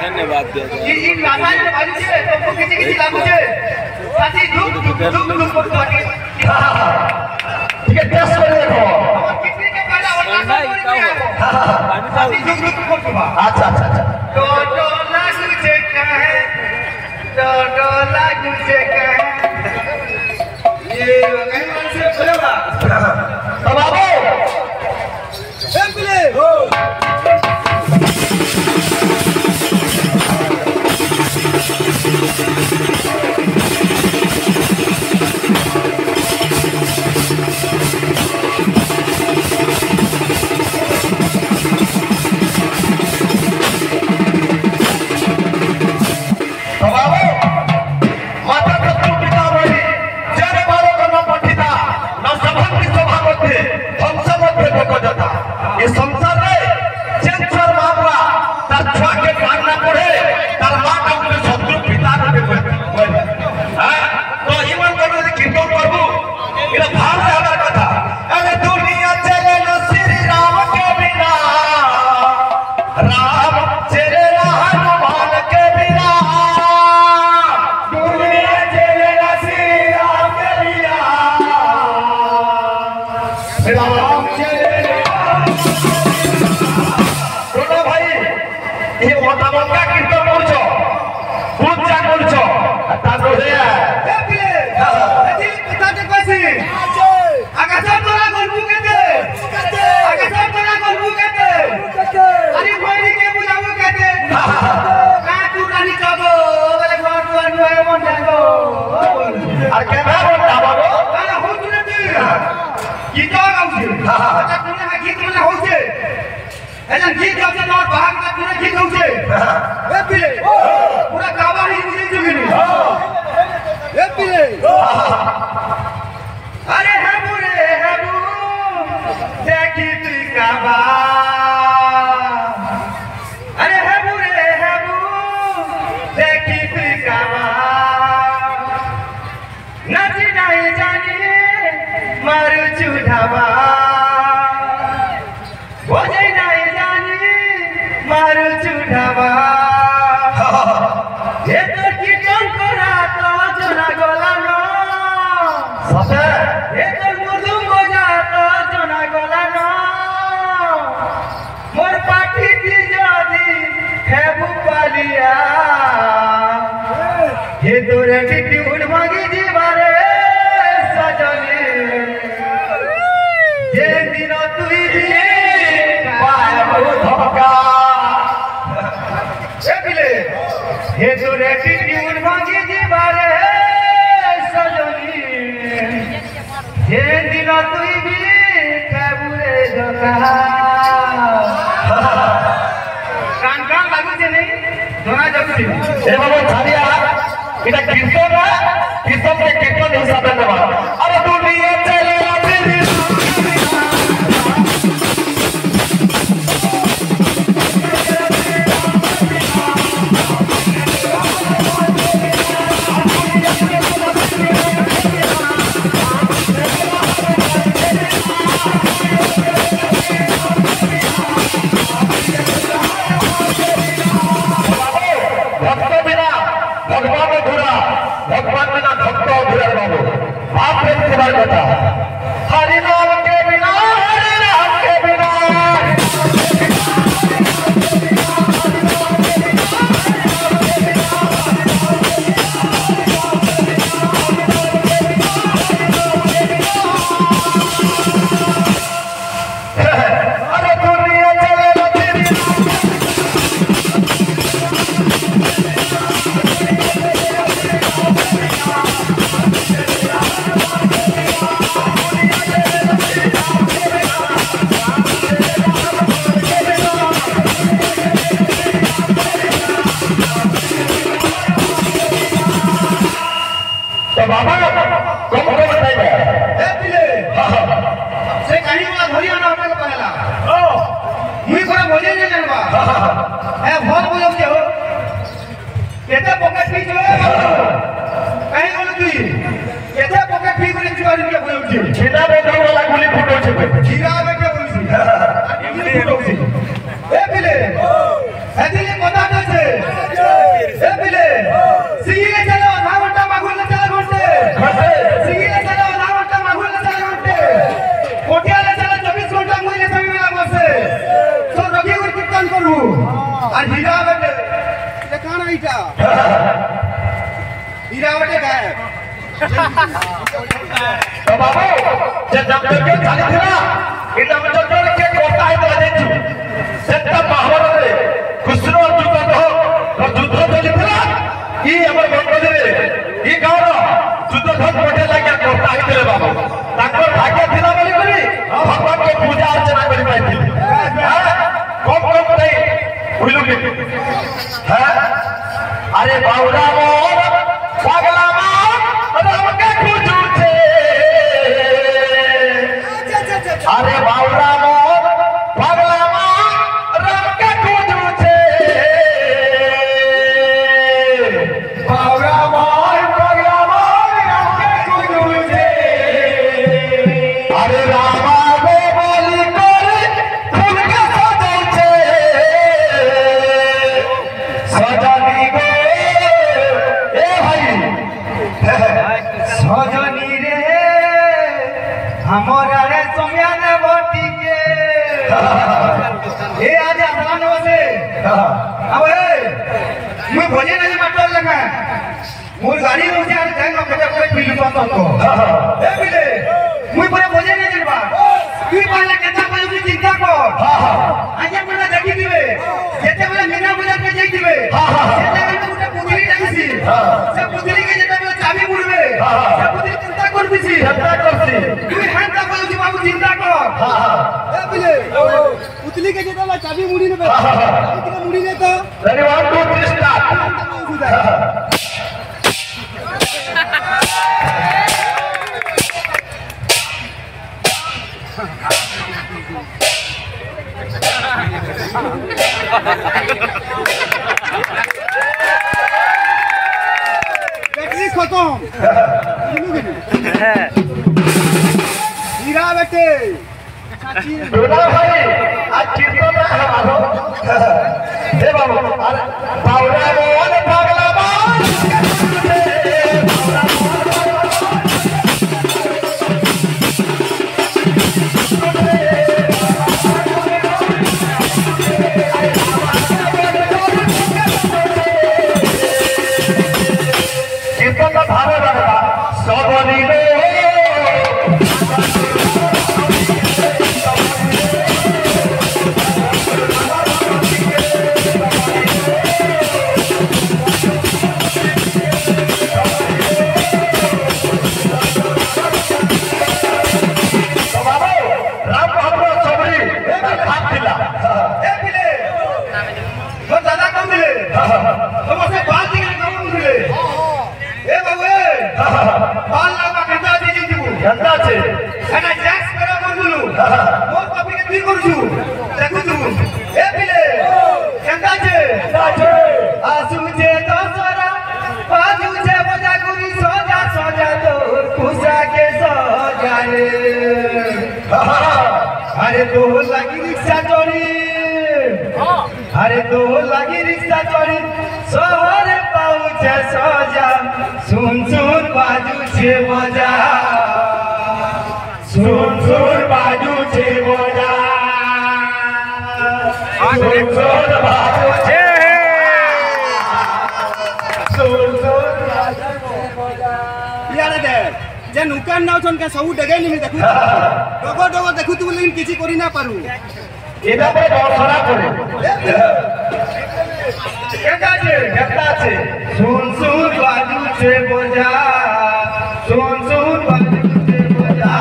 धन्यवाद अच्छा अच्छा अच्छा तुम्हारे बता हरि नाम के बिना अरे बाउरा मोर पगला राम के खुजू छे अरे बाउरा मोर पगला राम के खुजू छे बाउरा मोर पगला राम के खुजू छे अरे रामा गो बोली करे फूल के सजल छे सजनी गो सजनी रे हमरा रे सोम्यान बटी के ए आज आसान बसे अब ए मुई भोजन आज माटल लगा मोर गाड़ी में उठे आज जाई न कते कोई बिल पातो तो ए बिले मुई पूरे भोजन नहीं जलबा तू पाले केता कोई चिंता कर आज हमरा देखि दिबे जेते बेले मीना बाजार पे जाई दिबे जेते बेले उठे पुतली डाकिसी से पुतली के जेते बेले चाबी मुड़बे से पुतली चिंता करबिसी चिंता करसी तू हांता कोई बाबू चिंता कर ए बिले पुतली के जेते बेले चाबी मुड़ी नेबे पुतली मुड़ी ने तो रेडी 1 2 3 स्टार्ट बैटरी खत्म हीरा बेटे दोना भाई आज कीर्तन में हमारो हे बाबू अरे बावरा मोहन पगला अरे तो लगी रिक्शा चोरी अरे तो लगी रिक्शा चोरी शहर पहुंचे सजा सुन सुन बाजू छे बजा सुन सुन बाजू छे बोला सुन सुन बाजू छे सुन सुन बाजू बोला यार दे जे नुकान नाउ छन के सब डगे नि देखु डगो डगो देखु तू लेकिन किछि करि ना पारु एदा पर दर्शना करे केता छे सुन सुन बाजू छे बोला सुन सुन बाजू छे बोला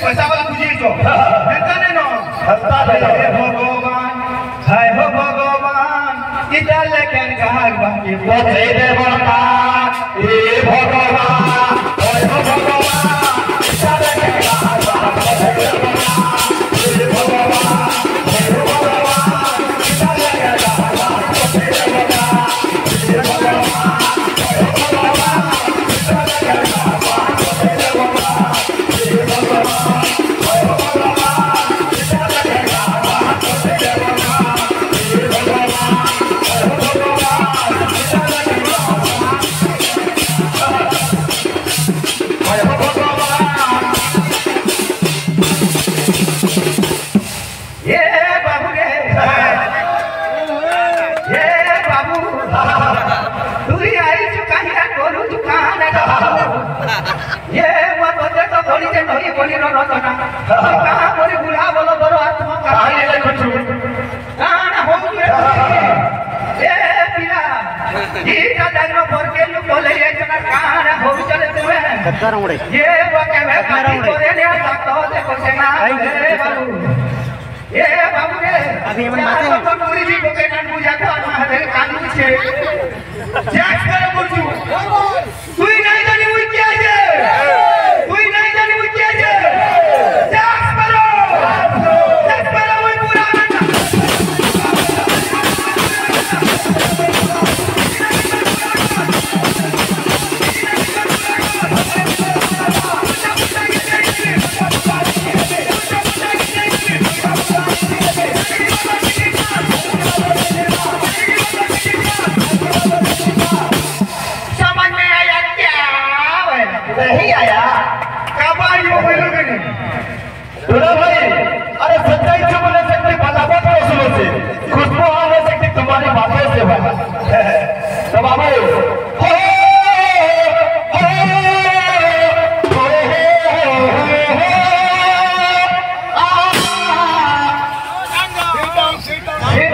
पैसा वाला बुझी तो हेता ने नो हस्ता हे भगवान हाय हो भगवान इदा लेकिन गाग बाकी पछे दे बड़का ए भगवान हाय हो भगवान इदा लेकिन गाग बाकी पछे दे बड़का ए भगवान हाय हो भगवान इदा लेकिन गाग बाकी पछे दे बड़का ए भगवान हाय हो भगवान इदा लेकिन गाग बाकी पछे दे बड़का ए भगवान ये बाके में करे ने तो देखो से ना ये बाबू रे अभी मन माते हैं तो पूरी जी बोके ना पूजा को हमारे कानून से जैक्स करे बोलू